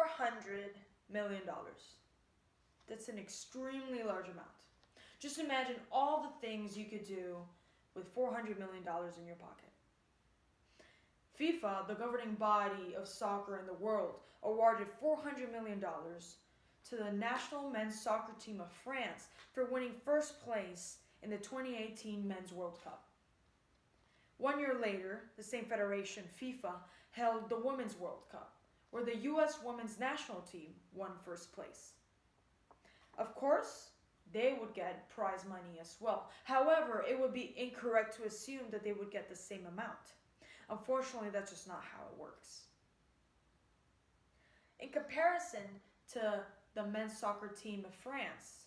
$400 million. That's an extremely large amount. Just imagine all the things you could do with $400 million in your pocket. FIFA, the governing body of soccer in the world, awarded $400 million to the national men's soccer team of France for winning first place in the 2018 Men's World Cup. 1 year later, the same federation, FIFA, held the Women's World Cup, where the U.S. women's national team won first place. Of course, they would get prize money as well. However, it would be incorrect to assume that they would get the same amount. Unfortunately, that's just not how it works. In comparison to the men's soccer team of France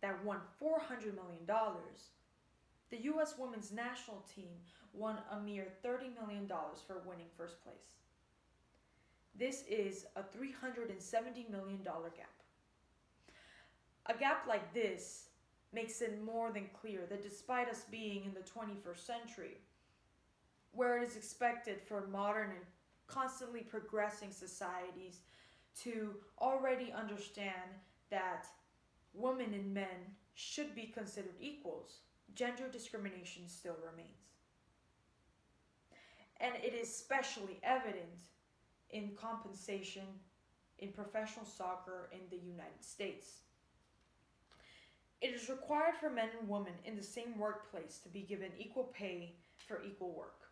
that won $400 million, the U.S. women's national team won a mere $30 million for winning first place. This is a $370 million gap. A gap like this makes it more than clear that despite us being in the 21st century, where it is expected for modern and constantly progressing societies to already understand that women and men should be considered equals, gender discrimination still remains. And it is especially evident in compensation in professional soccer in the United States. It is required for men and women in the same workplace to be given equal pay for equal work.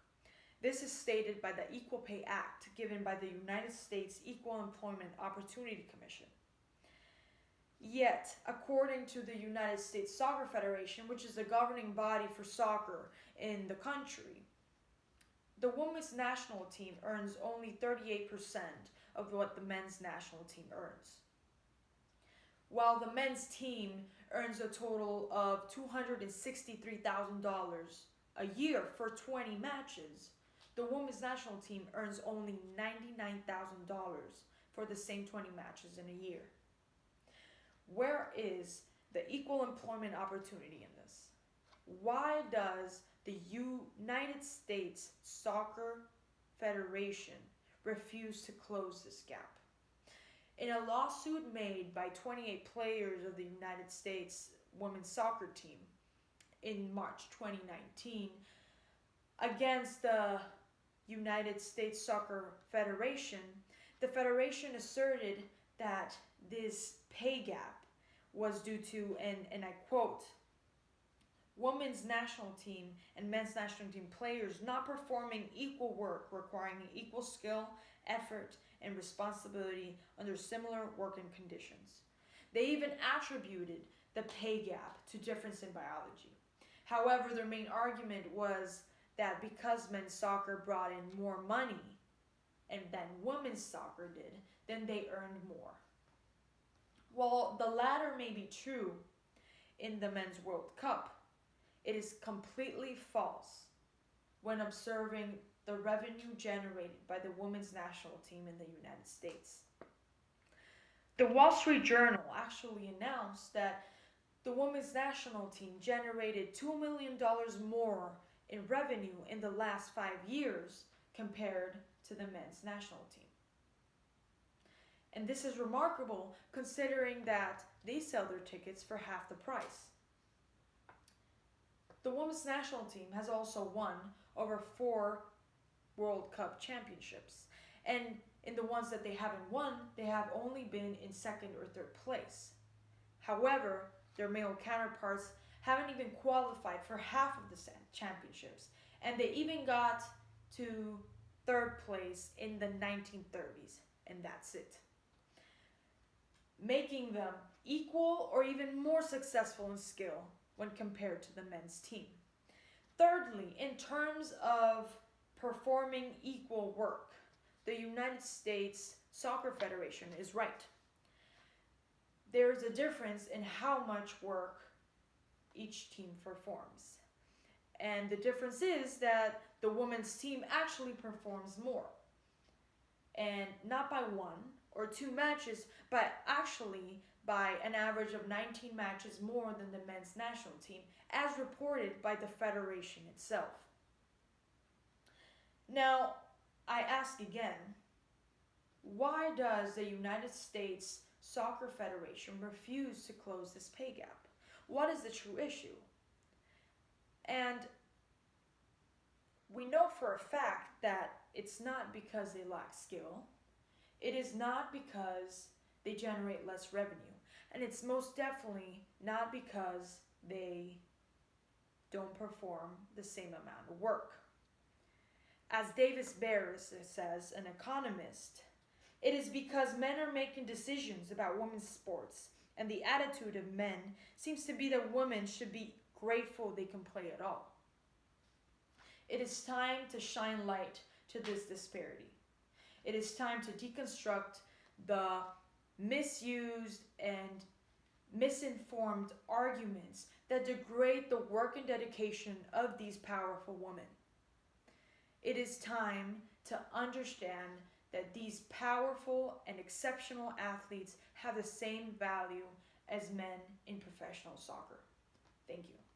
This is stated by the Equal Pay Act given by the United States Equal Employment Opportunity Commission. Yet, according to the United States Soccer Federation, which is the governing body for soccer in the country, the women's national team earns only 38% of what the men's national team earns. While the men's team earns a total of $263,000 a year for 20 matches, the women's national team earns only $99,000 for the same 20 matches in a year. Where is the equal employment opportunity in this? Why does the United States Soccer Federation refuse to close this gap? In a lawsuit made by 28 players of the United States women's soccer team in March 2019 against the United States Soccer Federation, the federation asserted that this pay gap was due to, and I quote, women's national team and men's national team players not performing equal work requiring equal skill, effort, and responsibility under similar working conditions. They even attributed the pay gap to difference in biology. However, their main argument was that because men's soccer brought in more money and than women's soccer did, then they earned more. While the latter may be true in the Men's World Cup, it is completely false when observing the revenue generated by the women's national team in the United States. The Wall Street Journal actually announced that the women's national team generated $2 million more in revenue in the last 5 years compared to the men's national team. And this is remarkable considering that they sell their tickets for half the price. The women's national team has also won over 4 World Cup championships. And in the ones that they haven't won, they have only been in 2nd or 3rd place. However, their male counterparts haven't even qualified for half of the championships. And they even got to 3rd place in the 1930s. And that's it. Making them equal or even more successful in skill when compared to the men's team. Thirdly, in terms of performing equal work, the United States Soccer Federation is right. There's a difference in how much work each team performs. And the difference is that the women's team actually performs more. And not by 1 or 2 matches, but actually by an average of 19 matches more than the men's national team, as reported by the federation itself. Now, I ask again, why does the United States Soccer Federation refuse to close this pay gap? What is the true issue? And we know for a fact that it's not because they lack skill. It is not because they generate less revenue. And it's most definitely not because they don't perform the same amount of work. As Davis Bears says, an economist, it is because men are making decisions about women's sports, and the attitude of men seems to be that women should be grateful they can play at all. It is time to shine light to this disparity. It is time to deconstruct the misused and misinformed arguments that degrade the work and dedication of these powerful women. It is time to understand that these powerful and exceptional athletes have the same value as men in professional soccer. Thank you.